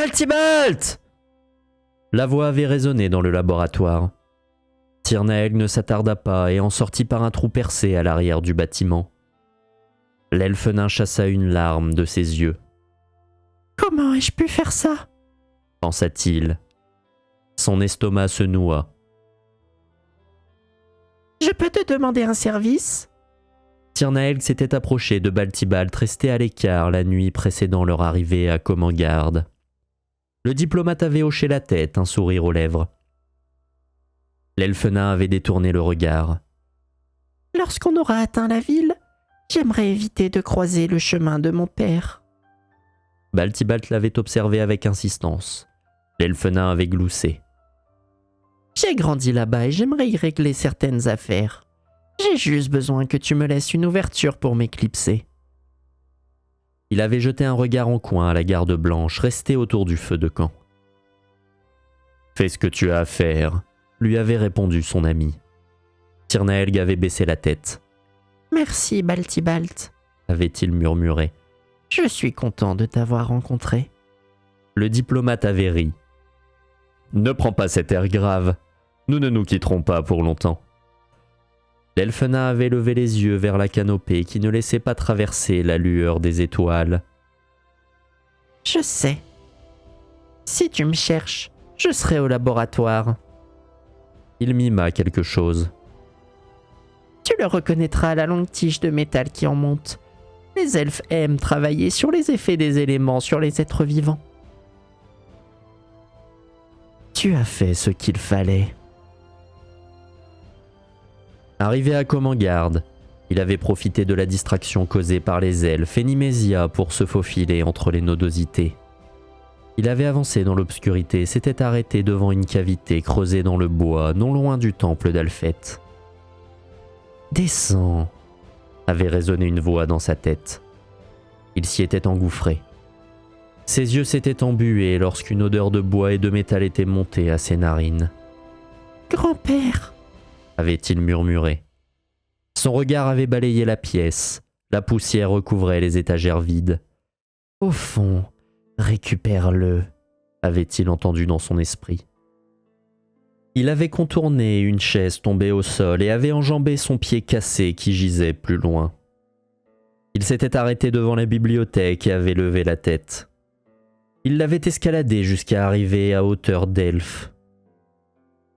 Baltibalt !» La voix avait résonné dans le laboratoire. Tirnaël ne s'attarda pas et en sortit par un trou percé à l'arrière du bâtiment. L'elfe nain chassa une larme de ses yeux. « Comment ai-je pu faire ça ?» pensa-t-il. Son estomac se noua. « Je peux te demander un service ?» Tirnaël s'était approché de Baltibalt, resté à l'écart la nuit précédant leur arrivée à Commangarde. Le diplomate avait hoché la tête, un sourire aux lèvres. L'elfe nain avait détourné le regard. « Lorsqu'on aura atteint la ville, j'aimerais éviter de croiser le chemin de mon père. » Baltibalt l'avait observé avec insistance. L'elfe nain avait gloussé. « J'ai grandi là-bas et j'aimerais y régler certaines affaires. J'ai juste besoin que tu me laisses une ouverture pour m'éclipser. » Il avait jeté un regard en coin à la garde blanche, restée autour du feu de camp. « Fais ce que tu as à faire, » lui avait répondu son ami. Tirnaël avait baissé la tête. « Merci, Baltibalt, » avait-il murmuré. « Je suis content de t'avoir rencontré. » Le diplomate avait ri. « Ne prends pas cet air grave. Nous ne nous quitterons pas pour longtemps. » L'elfe nain avait levé les yeux vers la canopée qui ne laissait pas traverser la lueur des étoiles. « Je sais. Si tu me cherches, je serai au laboratoire. » Il mima quelque chose. « Tu le reconnaîtras à la longue tige de métal qui en monte. Les elfes aiment travailler sur les effets des éléments sur les êtres vivants. » Tu as fait ce qu'il fallait. Arrivé à Commangarde, il avait profité de la distraction causée par les elfes et Nimésia pour se faufiler entre les nodosités. Il avait avancé dans l'obscurité et s'était arrêté devant une cavité creusée dans le bois, non loin du temple d'Alphette. « Descends !» avait résonné une voix dans sa tête. Il s'y était engouffré. Ses yeux s'étaient embués lorsqu'une odeur de bois et de métal était montée à ses narines. « Grand-père !» avait-il murmuré. Son regard avait balayé la pièce. La poussière recouvrait les étagères vides. « Au fond, récupère-le !» avait-il entendu dans son esprit. Il avait contourné une chaise tombée au sol et avait enjambé son pied cassé qui gisait plus loin. Il s'était arrêté devant la bibliothèque et avait levé la tête. Il l'avait escaladée jusqu'à arriver à hauteur d'elfe.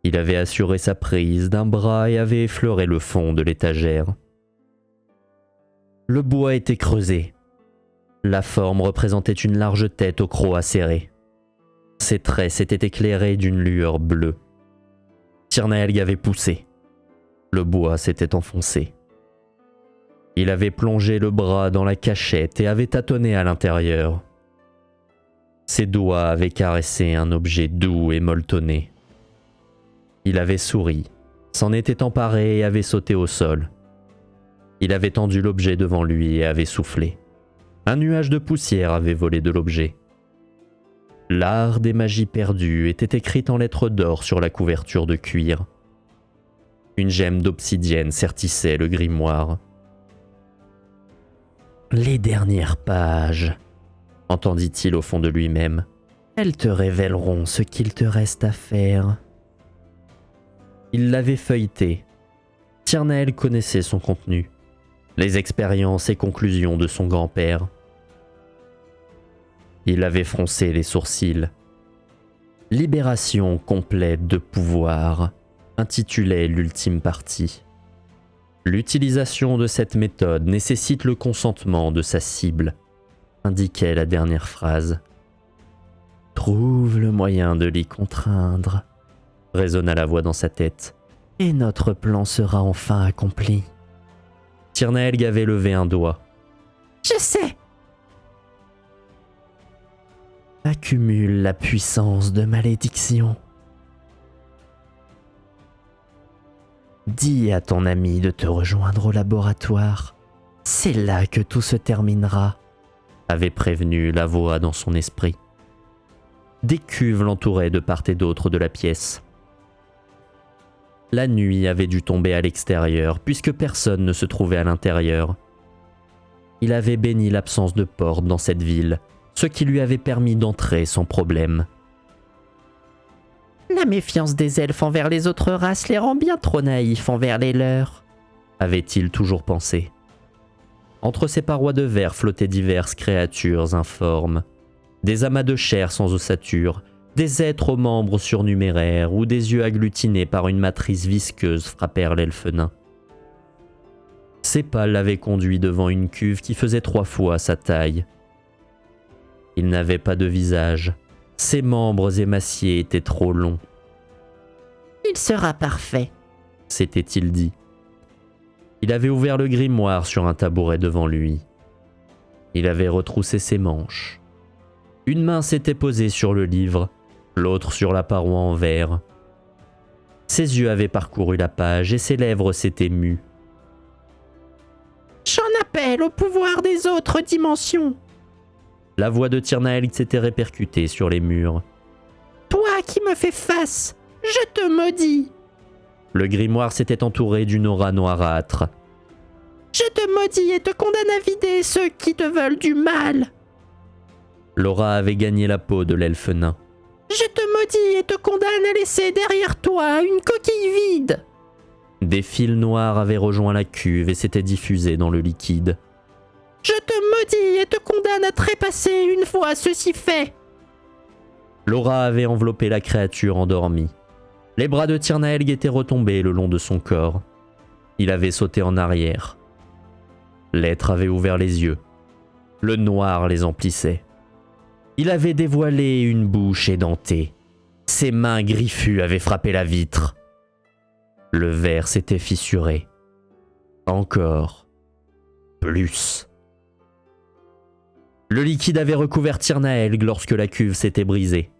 Il avait assuré sa prise d'un bras et avait effleuré le fond de l'étagère. Le bois était creusé. La forme représentait une large tête au croc acéré. Ses traits s'étaient éclairés d'une lueur bleue. Tirnaël avait poussé. Le bois s'était enfoncé. Il avait plongé le bras dans la cachette et avait tâtonné à l'intérieur. Ses doigts avaient caressé un objet doux et molletonné. Il avait souri, s'en était emparé et avait sauté au sol. Il avait tendu l'objet devant lui et avait soufflé. Un nuage de poussière avait volé de l'objet. L'art des magies perdues était écrit en lettres d'or sur la couverture de cuir. Une gemme d'obsidienne sertissait le grimoire. « Les dernières pages », entendit-il au fond de lui-même. « Elles te révéleront ce qu'il te reste à faire. » Il l'avait feuilleté. Tirnaël connaissait son contenu, les expériences et conclusions de son grand-père. Il avait froncé les sourcils. « Libération complète de pouvoir » intitulait l'ultime partie. L'utilisation de cette méthode nécessite le consentement de sa cible, indiquait la dernière phrase. « Trouve le moyen de l'y contraindre », résonna la voix dans sa tête, « et notre plan sera enfin accompli. » Tirnaël avait levé un doigt. « Je sais !» Accumule la puissance de malédiction. Dis à ton ami de te rejoindre au laboratoire. C'est là que tout se terminera, avait prévenu la voix dans son esprit. Des cuves l'entouraient de part et d'autre de la pièce. La nuit avait dû tomber à l'extérieur puisque personne ne se trouvait à l'intérieur. Il avait béni l'absence de porte dans cette ville, ce qui lui avait permis d'entrer sans problème. La méfiance des elfes envers les autres races les rend bien trop naïfs envers les leurs, avait-il toujours pensé. Entre ces parois de verre flottaient diverses créatures informes. Des amas de chair sans ossature, des êtres aux membres surnuméraires ou des yeux agglutinés par une matrice visqueuse frappèrent l'elfe nain. Ses pas l'avaient conduit devant une cuve qui faisait 3 fois sa taille. Il n'avait pas de visage. Ses membres émaciés étaient trop longs. « Il sera parfait », s'était-il dit. Il avait ouvert le grimoire sur un tabouret devant lui. Il avait retroussé ses manches. Une main s'était posée sur le livre, l'autre sur la paroi en verre. Ses yeux avaient parcouru la page et ses lèvres s'étaient mues. « J'en appelle au pouvoir des autres dimensions !» La voix de Tirnaelg s'était répercutée sur les murs. « Toi qui me fais face, je te maudis !» Le grimoire s'était entouré d'une aura noirâtre. « Je te maudis et te condamne à vider ceux qui te veulent du mal !» L'aura avait gagné la peau de l'elfe nain. « Je te maudis et te condamne à laisser derrière toi une coquille vide !» Des fils noirs avaient rejoint la cuve et s'étaient diffusés dans le liquide. « Je te maudis et te condamne à trépasser une fois ceci fait !» L'aura avait enveloppé la créature endormie. Les bras de Tirnaelg étaient retombés le long de son corps. Il avait sauté en arrière. L'être avait ouvert les yeux. Le noir les emplissait. Il avait dévoilé une bouche édentée. Ses mains griffues avaient frappé la vitre. Le verre s'était fissuré. Encore. Plus. Le liquide avait recouvert Tirnaelg lorsque la cuve s'était brisée.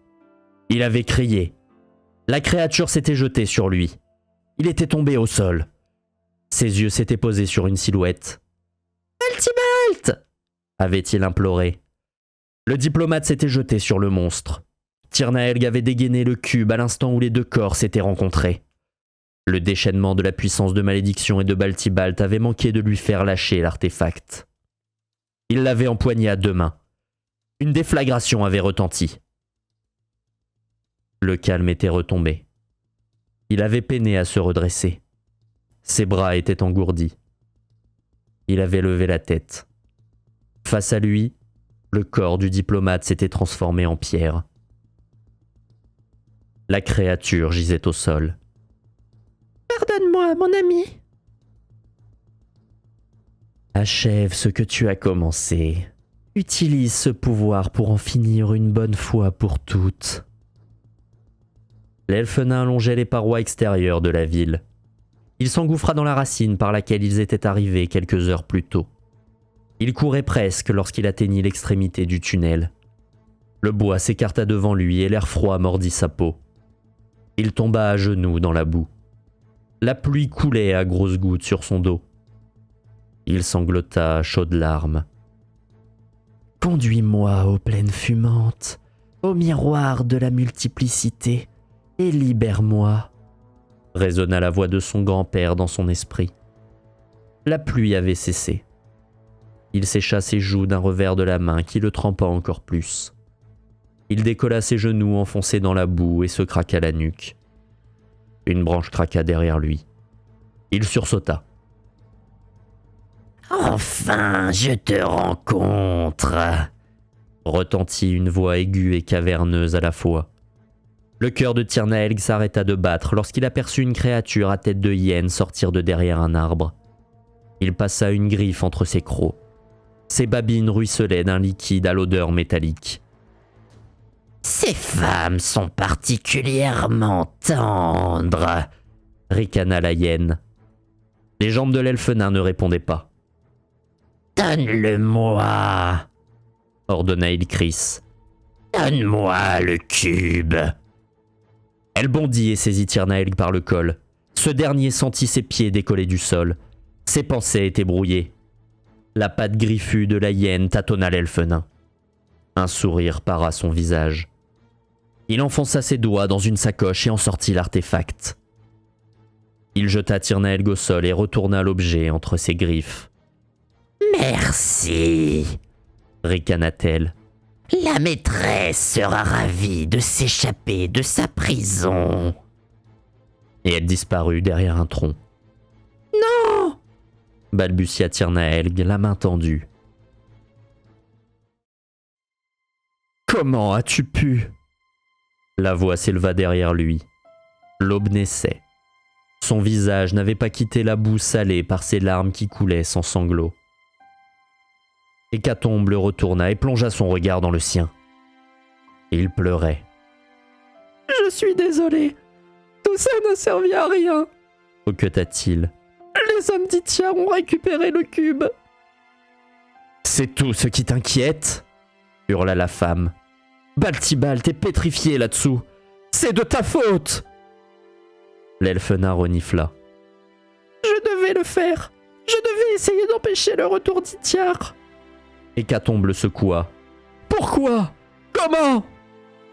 Il avait crié. La créature s'était jetée sur lui. Il était tombé au sol. Ses yeux s'étaient posés sur une silhouette. « Baltibalt !» avait-il imploré. Le diplomate s'était jeté sur le monstre. Tirnaelg avait dégainé le cube à l'instant où les 2 corps s'étaient rencontrés. Le déchaînement de la puissance de malédiction et de Baltibalt avait manqué de lui faire lâcher l'artefact. Il l'avait empoigné à 2 mains. Une déflagration avait retenti. Le calme était retombé. Il avait peiné à se redresser. Ses bras étaient engourdis. Il avait levé la tête. Face à lui, le corps du diplomate s'était transformé en pierre. La créature gisait au sol. « Pardonne-moi, mon ami !»« Achève ce que tu as commencé. Utilise ce pouvoir pour en finir une bonne fois pour toutes. » L'elfe nain longeait les parois extérieures de la ville. Il s'engouffra dans la racine par laquelle ils étaient arrivés quelques heures plus tôt. Il courait presque lorsqu'il atteignit l'extrémité du tunnel. Le bois s'écarta devant lui et l'air froid mordit sa peau. Il tomba à genoux dans la boue. La pluie coulait à grosses gouttes sur son dos. Il sanglota à chaudes larmes. « Conduis-moi aux plaines fumantes, au miroir de la multiplicité, et libère-moi », résonna la voix de son grand-père dans son esprit. La pluie avait cessé. Il sécha ses joues d'un revers de la main qui le trempa encore plus. Il décolla ses genoux enfoncés dans la boue et se craqua la nuque. Une branche craqua derrière lui. Il sursauta. « Enfin, je te rencontre !» retentit une voix aiguë et caverneuse à la fois. Le cœur de Tirnaelg s'arrêta de battre lorsqu'il aperçut une créature à tête de hyène sortir de derrière un arbre. Il passa une griffe entre ses crocs. Ses babines ruisselaient d'un liquide à l'odeur métallique. « Ces femmes sont particulièrement tendres !» ricana la hyène. Les jambes de l'elfe nain ne répondaient pas. « Donne-le-moi !» ordonna Ilkris. « Donne-moi le cube !» Elle bondit et saisit Tirnaelg par le col. Ce dernier sentit ses pieds décoller du sol. Ses pensées étaient brouillées. La patte griffue de la hyène tâtonna l'elfe nain. Un sourire para son visage. Il enfonça ses doigts dans une sacoche et en sortit l'artefact. Il jeta Tirnaelg au sol et retourna l'objet entre ses griffes. « Merci !» ricana-t-elle. La maîtresse sera ravie de s'échapper de sa prison. Et elle disparut derrière un tronc. Non! Balbutia Tirnaelg, la main tendue. Comment as-tu pu? La voix s'éleva derrière lui. L'aube naissait. Son visage n'avait pas quitté la boue salée par ses larmes qui coulaient sans sanglots. Hécatombe le retourna et plongea son regard dans le sien. Il pleurait. Je suis désolé. Tout ça n'a servi à rien. Hoqueta-t-il. Les hommes d'Itia ont récupéré le cube. C'est tout ce qui t'inquiète? Hurla la femme. Baltibalt est pétrifié là-dessous. C'est de ta faute! L'elfe nain renifla. Je devais le faire. Je devais essayer d'empêcher le retour d'Itiar. Hécatombe le secoua. Pourquoi? Comment?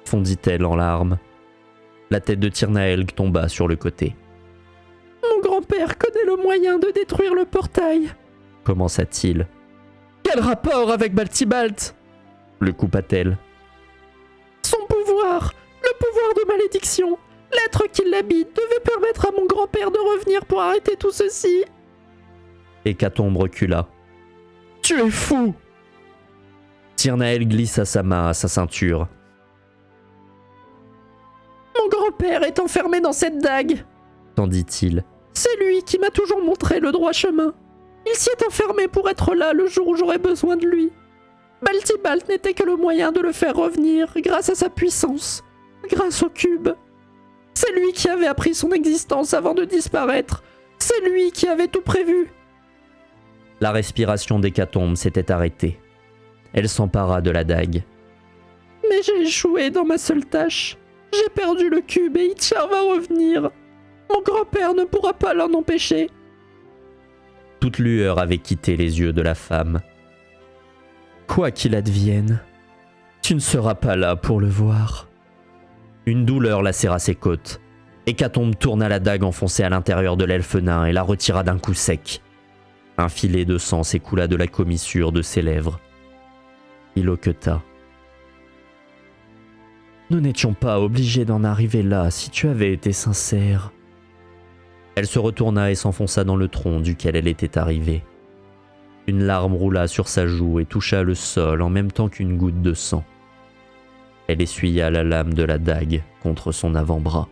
Fondit-elle en larmes. La tête de Tirnaelg tomba sur le côté. Mon grand-père connaît le moyen de détruire le portail. Commença-t-il. Quel rapport avec Baltibalt? Le coupa-t-elle. Son pouvoir, le pouvoir de malédiction, l'être qui l'habite devait permettre à mon grand-père de revenir pour arrêter tout ceci. Hécatombe recula. Tu es fou! Tirnaelg glissa sa main à sa ceinture. Mon grand-père est enfermé dans cette dague, tendit-il. C'est lui qui m'a toujours montré le droit chemin. Il s'y est enfermé pour être là le jour où j'aurais besoin de lui. Baltibalt n'était que le moyen de le faire revenir grâce à sa puissance, grâce au cube. C'est lui qui avait appris son existence avant de disparaître. C'est lui qui avait tout prévu. La respiration d'Hécatombe s'était arrêtée. Elle s'empara de la dague. Mais j'ai échoué dans ma seule tâche. J'ai perdu le cube et Itchar va revenir. Mon grand-père ne pourra pas l'en empêcher. Toute lueur avait quitté les yeux de la femme. Quoi qu'il advienne, tu ne seras pas là pour le voir. Une douleur lacéra ses côtes. Hécatombe tourna la dague enfoncée à l'intérieur de l'elfe nain et la retira d'un coup sec. Un filet de sang s'écoula de la commissure de ses lèvres. Il hoqueta. Nous n'étions pas obligés d'en arriver là si tu avais été sincère. Elle se retourna et s'enfonça dans le tronc duquel elle était arrivée. Une larme roula sur sa joue et toucha le sol en même temps qu'une goutte de sang. Elle essuya la lame de la dague contre son avant-bras.